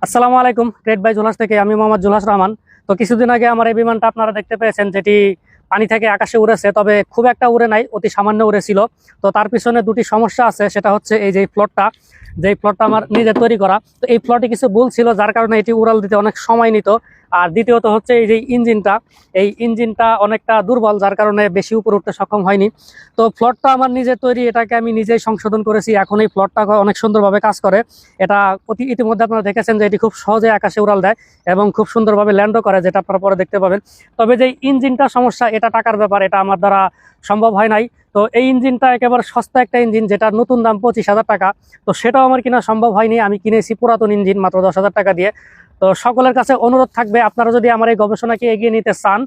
আসসালামু আলাইকুম। Great by জুলাস থেকে আমি মোহাম্মদ জুলাস রহমান। তো কিছুদিন আগে আমার এই বিমানটা আপনারা দেখতে পেয়েছেন, যেটি পানি থেকে আকাশে উড়েছে, তবে খুব একটা উড়ে নাই, অতি সামান্য উড়েছিল। তো তার পিছনে দুটি সমস্যা আছে, সেটা হচ্ছে এই যে ফ্লটটা, যেই ফ্লটটা আমার নিজে তৈরি করা। তো এই ফ্লটে কিছু ভুল ছিল, যার কারণে এটি উড়াল দিতে অনেক সময় নিত। আর দ্বিতীয়ত হচ্ছে এই যে ইঞ্জিনটা, এই ইঞ্জিনটা অনেকটা দুর্বল, যার কারণে বেশি উপরে উঠতে সক্ষম হয়নি। তো ফ্লটটা আমার নিজে তৈরি, এটাকে আমি নিজেই সংশোধন করেছি। এখন এই ফ্লটটা অনেক সুন্দরভাবে কাজ করে। এটা ইতিমধ্যে আপনারা দেখেছেন যে এটি খুব সহজে আকাশে উড়াল দেয় এবং খুব সুন্দরভাবে ল্যান্ডও করে, যেটা আপনারা পরে দেখতে পাবেন। তবে যে ইঞ্জিনটা সমস্যা, এটা টাকার ব্যাপার, এটা আমার দ্বারা সম্ভব হয় নাই। তো এই ইঞ্জিনটা একেবারে সস্তা একটা ইঞ্জিন, যেটার নতুন দাম 25,000 টাকা। তো সেটাও আমার কিনা সম্ভব হয়নি। আমি কিনেছি পুরাতন ইঞ্জিন মাত্র 10,000 টাকা দিয়ে। তো সকলের কাছে অনুরোধ থাকবে, আপনারা যদি আমার এই গবেষণাকে এগিয়ে নিতে চান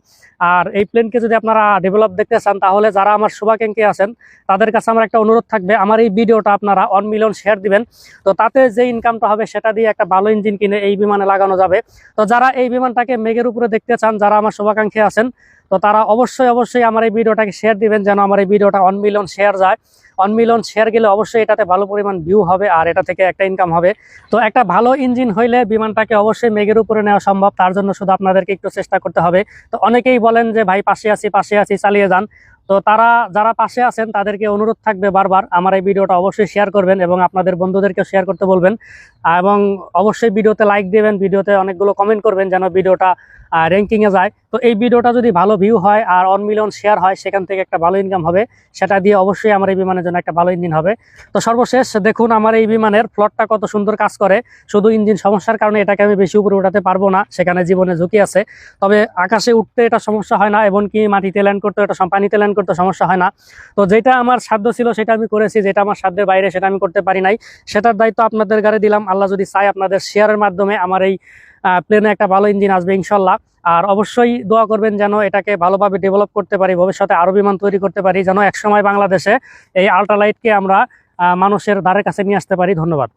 আর এই প্লেনকে যদি আপনারা ডেভেলপ দেখতে চান, তাহলে যারা আমার শুভাকাঙ্ক্ষী আছেন তাদের কাছে আমার একটা অনুরোধ থাকবে, আমার এই ভিডিওটা আপনারা 1 মিলিয়ন শেয়ার দিবেন। তো তাতে যে ইনকামটা হবে সেটা দিয়ে একটা ভালো ইঞ্জিন কিনে এই বিমানে লাগানো যাবে। তো যারা এই বিমানটাকে মেঘের উপরে দেখতে চান, যারা আমার শুভাকাঙ্ক্ষী আছেন, তো তারা অবশ্যই আমার এই ভিডিওটাকে শেয়ার দিবেন, যেন আমার এই ভিডিওটা 1 মিলিয়ন শেয়ার যায়। 1 মিলিয়ন শেয়ার গেলে অবশ্যই এটাতে ভালো পরিমাণ ভিউ হবে আর এটা থেকে একটা ইনকাম হবে। তো একটা ভালো ইঞ্জিন হইলে বিমানটাকে অবশ্যই মেঘের উপরে নেওয়া সম্ভব। তার জন্য শুধু আপনাদেরকে একটু চেষ্টা করতে হবে। তো অনেকেই বলেন যে ভাই পাশে আছি চালিয়ে যান। তো তারা যারা পাশে আছেন তাদেরকে অনুরোধ থাকবে বারবার আমার এই ভিডিওটা অবশ্যই শেয়ার করবেন এবং আপনাদের বন্ধুদেরকে শেয়ার করতে বলবেন। এবং অবশ্যই ভিডিওতে লাইক দিবেন, ভিডিওতে অনেকগুলো কমেন্ট করবেন, যেন ভিডিওটা র্যাঙ্কিংয়ে যায়। তো এই ভিডিওটা যদি ভালো ভিউ হয় আর 1 মিলিয়ন শেয়ার হয়, সেখান থেকে একটা ভালো ইনকাম হবে। সেটা দিয়ে অবশ্যই আমার এই বিমানের জন্য একটা ভালো ইঞ্জিন হবে। তো সর্বশেষ দেখুন আমার এই বিমানের ফ্লটটা কত সুন্দর কাজ করে। শুধু ইঞ্জিন সমস্যার কারণে এটাকে আমি বেশি উপরে উঠাতে পারবো না, সেখানে জীবনে ঝুঁকি আছে। তবে আকাশে উঠতে এটা সমস্যা হয় না, এমনকি মাটিতে ল্যান্ড করতে, এটা পানিতে ল্যান্ড করতে সমস্যা হয় না। তো যেটা আমার সাধ্য ছিল সেটা আমি করেছি, যেটা আমার সাধ্যের বাইরে সেটা আমি করতে পারি নাই। সেটার দায়িত্ব আপনাদের গাড়ি দিলাম। আল্লাহ যদি চাই, আপনাদের শেয়ারের মাধ্যমে আমার এই প্লেনে একটা ভালো ইঞ্জিন আসবে ইনশাল্লাহ। আর অবশ্যই দোয়া করবেন যেন এটাকে ভালোভাবে ডেভেলপ করতে পারি, ভবিষ্যতে আরো বিমান তৈরি করতে পারি, যেন একসময় বাংলাদেশে এই আল্ট্রালাইটকে আমরা মানুষের ধারে কাছে নিয়ে আসতে পারি। ধন্যবাদ।